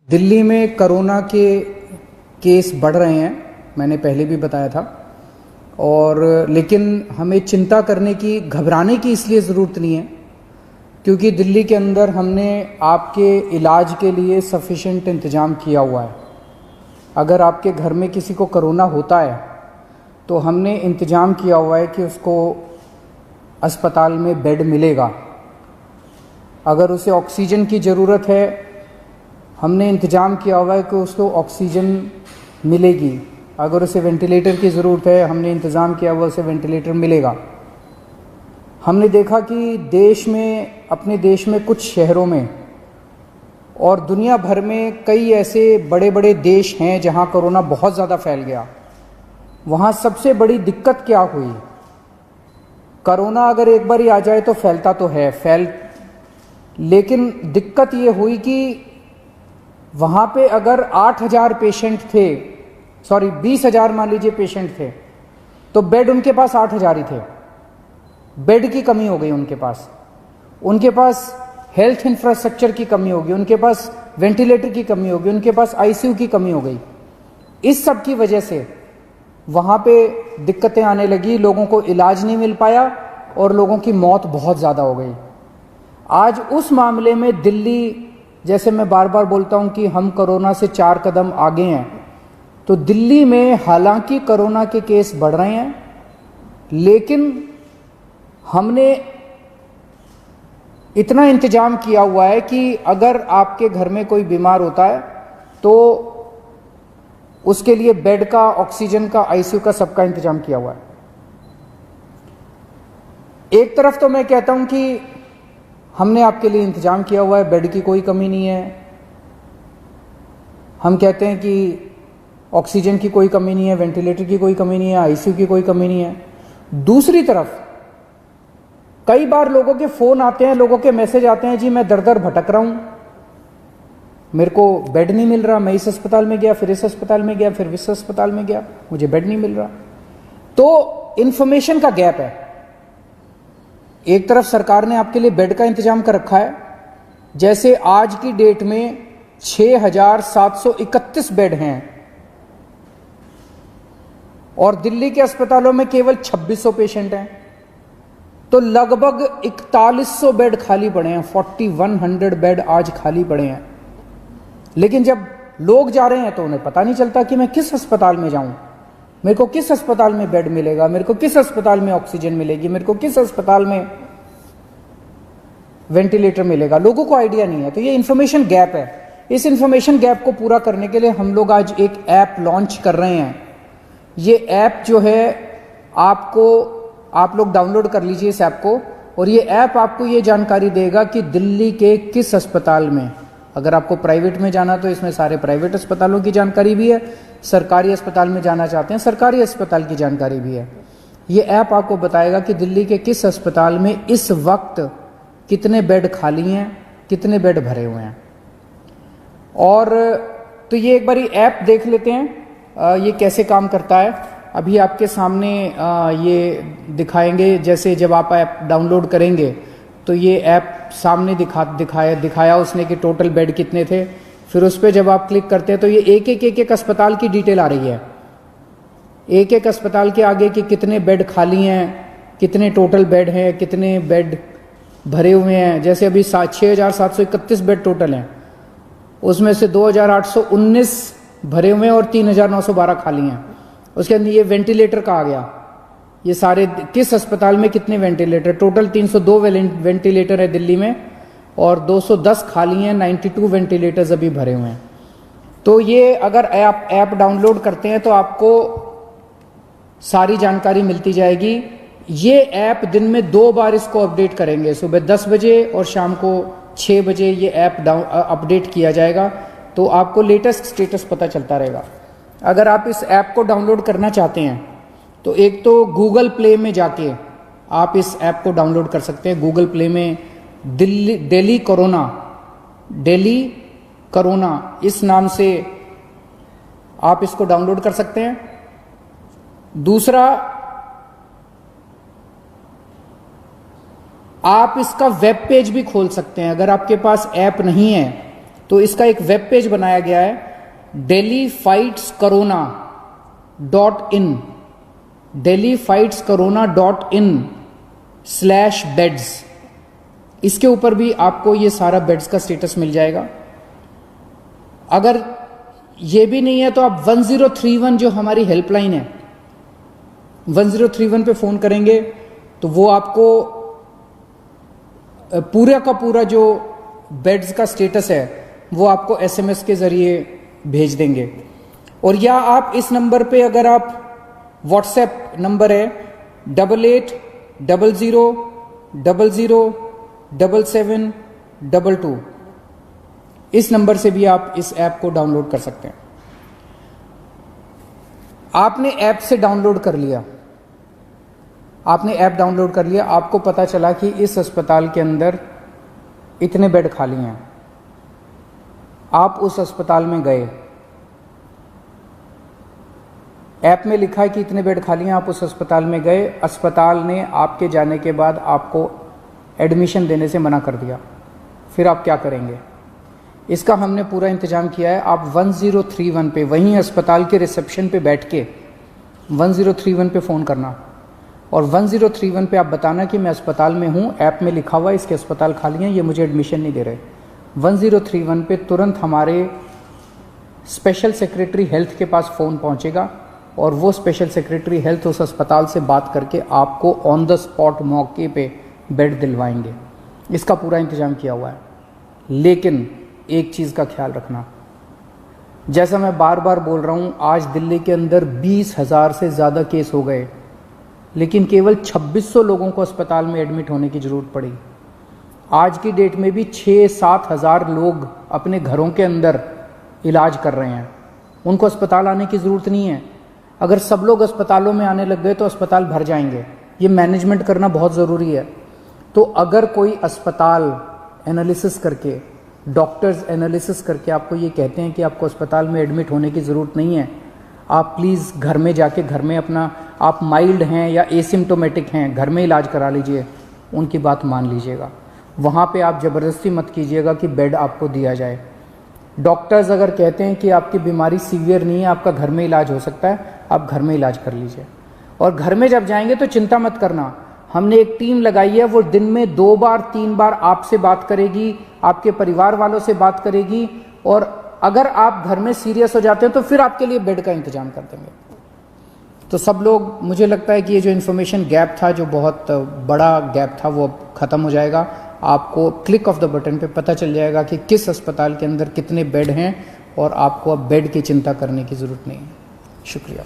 दिल्ली में कोरोना के केस बढ़ रहे हैं, मैंने पहले भी बताया था। और लेकिन हमें चिंता करने की, घबराने की इसलिए ज़रूरत नहीं है क्योंकि दिल्ली के अंदर हमने आपके इलाज के लिए सफिशेंट इंतज़ाम किया हुआ है। अगर आपके घर में किसी को कोरोना होता है तो हमने इंतज़ाम किया हुआ है कि उसको अस्पताल में बेड मिलेगा। अगर उसे ऑक्सीजन की ज़रूरत है, हमने इंतज़ाम किया हुआ है कि उसको ऑक्सीजन मिलेगी। अगर उसे वेंटिलेटर की ज़रूरत है, हमने इंतज़ाम किया हुआ उसे वेंटिलेटर मिलेगा। हमने देखा कि देश में, अपने देश में कुछ शहरों में और दुनिया भर में कई ऐसे बड़े बड़े देश हैं जहां कोरोना बहुत ज़्यादा फैल गया। वहां सबसे बड़ी दिक्कत क्या हुई? कोरोना अगर एक बार ही आ जाए तो फैलता तो है, लेकिन दिक्कत ये हुई कि वहाँ पे अगर 8,000 पेशेंट थे, 20,000 मान लीजिए पेशेंट थे, तो बेड उनके पास 8,000 ही थे। बेड की कमी हो गई उनके पास हेल्थ इंफ्रास्ट्रक्चर की कमी होगी, उनके पास वेंटिलेटर की कमी होगी, उनके पास आईसीयू की कमी हो गई। इस सब की वजह से वहाँ पे दिक्कतें आने लगी, लोगों को इलाज नहीं मिल पाया और लोगों की मौत बहुत ज़्यादा हो गई। आज उस मामले में दिल्ली, जैसे मैं बार बार बोलता हूं कि हम कोरोना से 4 कदम आगे हैं, तो दिल्ली में हालांकि कोरोना के केस बढ़ रहे हैं, लेकिन हमने इतना इंतजाम किया हुआ है कि अगर आपके घर में कोई बीमार होता है तो उसके लिए बेड का, ऑक्सीजन का, आईसीयू का, सबका इंतजाम किया हुआ है। एक तरफ तो मैं कहता हूं कि हमने आपके लिए इंतजाम किया हुआ है, बेड की कोई कमी नहीं है। हम कहते हैं कि ऑक्सीजन की कोई कमी नहीं है, वेंटिलेटर की कोई कमी नहीं है, आईसीयू की कोई कमी नहीं है। दूसरी तरफ कई बार लोगों के फोन आते हैं, लोगों के मैसेज आते हैं, जी मैं दर दर भटक रहा हूं, मेरे को बेड नहीं मिल रहा, मैं इस अस्पताल में गया, फिर इस अस्पताल में गया, फिर इस अस्पताल में गया, मुझे बेड नहीं मिल रहा। तो इंफॉर्मेशन का गैप है। एक तरफ सरकार ने आपके लिए बेड का इंतजाम कर रखा है, जैसे आज की डेट में 6,731 बेड हैं और दिल्ली के अस्पतालों में केवल 2,600 पेशेंट हैं, तो लगभग 4,100 बेड खाली पड़े हैं। 4,100 बेड आज खाली पड़े हैं। लेकिन जब लोग जा रहे हैं तो उन्हें पता नहीं चलता कि मैं किस अस्पताल में जाऊं, मेरे को किस अस्पताल में बेड मिलेगा, मेरे को किस अस्पताल में ऑक्सीजन मिलेगी, मेरे को किस अस्पताल में वेंटिलेटर मिलेगा। लोगों को आइडिया नहीं है। तो ये इंफॉर्मेशन गैप है। इस इंफॉर्मेशन गैप को पूरा करने के लिए हम लोग आज एक ऐप लॉन्च कर रहे हैं। ये ऐप जो है, आप लोग डाउनलोड कर लीजिए इस ऐप को, और ये ऐप आपको ये जानकारी देगा कि दिल्ली के किस अस्पताल में, अगर आपको प्राइवेट में जाना तो इसमें सारे प्राइवेट अस्पतालों की जानकारी भी है, सरकारी अस्पताल में जाना चाहते हैं सरकारी अस्पताल की जानकारी भी है। ये ऐप आपको बताएगा कि दिल्ली के किस अस्पताल में इस वक्त कितने बेड खाली हैं, कितने बेड भरे हुए हैं। और तो ये एक बारी ऐप देख लेते हैं ये कैसे काम करता है। अभी आपके सामने ये दिखाएंगे, जैसे जब आप ऐप डाउनलोड करेंगे तो ये ऐप सामने दिखाया उसने कि टोटल बेड कितने थे। फिर उस पर जब आप क्लिक करते हैं तो ये एक अस्पताल की डिटेल आ रही है। एक अस्पताल के आगे कि कितने बेड खाली हैं, कितने टोटल बेड हैं, कितने बेड भरे हुए हैं। जैसे अभी 6,731 बेड टोटल हैं, उसमें से 2,819 भरे हुए हैं और 3,912 खाली हैं। उसके अंदर ये वेंटिलेटर का आ गया, ये सारे किस अस्पताल में कितने वेंटिलेटर, टोटल 302 वेंटिलेटर है दिल्ली में और 210 खाली हैं, 92 वेंटिलेटर्स अभी भरे हुए हैं। तो ये अगर ऐप डाउनलोड करते हैं तो आपको सारी जानकारी मिलती जाएगी। ये ऐप दिन में 2 बार इसको अपडेट करेंगे, सुबह 10 बजे और शाम को 6 बजे ये ऐप अपडेट किया जाएगा, तो आपको लेटेस्ट स्टेटस पता चलता रहेगा। अगर आप इस ऐप को डाउनलोड करना चाहते हैं तो एक तो गूगल प्ले में जाके आप इस ऐप को डाउनलोड कर सकते हैं। गूगल प्ले में दिल्ली कोरोना इस नाम से आप इसको डाउनलोड कर सकते हैं। दूसरा, आप इसका वेब पेज भी खोल सकते हैं। अगर आपके पास ऐप नहीं है तो इसका एक वेब पेज बनाया गया है delhifightscorona.in, delhifightscorona.in/beds। इसके ऊपर भी आपको ये सारा बेड्स का स्टेटस मिल जाएगा। अगर ये भी नहीं है तो आप 1031 जो हमारी हेल्पलाइन है, 1031 पे फोन करेंगे तो वो आपको पूरा का पूरा जो बेड्स का स्टेटस है वो आपको SMS के जरिए भेज देंगे। और या आप इस नंबर पे, अगर आप व्हाट्सएप नंबर है 8800007722, इस नंबर से भी आप इस ऐप को डाउनलोड कर सकते हैं। आपने ऐप से डाउनलोड कर लिया, आपने ऐप डाउनलोड कर लिया, आपको पता चला कि इस अस्पताल के अंदर इतने बेड खाली हैं। आप उस अस्पताल में गए, ऐप में लिखा है कि इतने बेड खाली हैं, आप उस अस्पताल में गए, अस्पताल ने आपके जाने के बाद आपको एडमिशन देने से मना कर दिया, फिर आप क्या करेंगे? इसका हमने पूरा इंतजाम किया है। आप 1031 पे, वहीं अस्पताल के रिसेप्शन पे बैठ के 1031 पे फ़ोन करना और 1031 पे आप बताना कि मैं अस्पताल में हूँ, ऐप में लिखा हुआ है इसके अस्पताल खाली हैं, ये मुझे एडमिशन नहीं दे रहे। 1031 पे तुरंत हमारे स्पेशल सेक्रेटरी हेल्थ के पास फ़ोन पहुँचेगा और वो स्पेशल सेक्रेटरी हेल्थ उस अस्पताल से बात करके आपको ऑन द स्पॉट मौके पे बेड दिलवाएंगे। इसका पूरा इंतजाम किया हुआ है। लेकिन एक चीज़ का ख्याल रखना, जैसा मैं बार बार बोल रहा हूँ, आज दिल्ली के अंदर 20,000 से ज़्यादा केस हो गए, लेकिन केवल 2600 लोगों को अस्पताल में एडमिट होने की ज़रूरत पड़ी। आज की डेट में भी 6-7 हज़ार लोग अपने घरों के अंदर इलाज कर रहे हैं, उनको अस्पताल आने की ज़रूरत नहीं है। अगर सब लोग अस्पतालों में आने लग गए तो अस्पताल भर जाएंगे। ये मैनेजमेंट करना बहुत ज़रूरी है। तो अगर कोई अस्पताल एनालिसिस करके, डॉक्टर्स एनालिसिस करके आपको ये कहते हैं कि आपको अस्पताल में एडमिट होने की ज़रूरत नहीं है, आप प्लीज़ घर में जाके, घर में अपना, आप माइल्ड हैं या एसिम्टोमेटिक हैं, घर में इलाज करा लीजिए, उनकी बात मान लीजिएगा। वहाँ पे आप ज़बरदस्ती मत कीजिएगा कि बेड आपको दिया जाए। डॉक्टर्स अगर कहते हैं कि आपकी बीमारी सीवियर नहीं है, आपका घर में इलाज हो सकता है, आप घर में इलाज कर लीजिए। और घर में जब जाएंगे तो चिंता मत करना, हमने एक टीम लगाई है, वो दिन में 2 बार 3 बार आपसे बात करेगी, आपके परिवार वालों से बात करेगी, और अगर आप घर में सीरियस हो जाते हैं तो फिर आपके लिए बेड का इंतजाम कर देंगे। तो सब लोग, मुझे लगता है कि ये जो इन्फॉर्मेशन गैप था, जो बहुत बड़ा गैप था, वो अब ख़त्म हो जाएगा। आपको क्लिक ऑफ द बटन पे पता चल जाएगा कि किस अस्पताल के अंदर कितने बेड हैं और आपको अब बेड की चिंता करने की ज़रूरत नहीं है। शुक्रिया।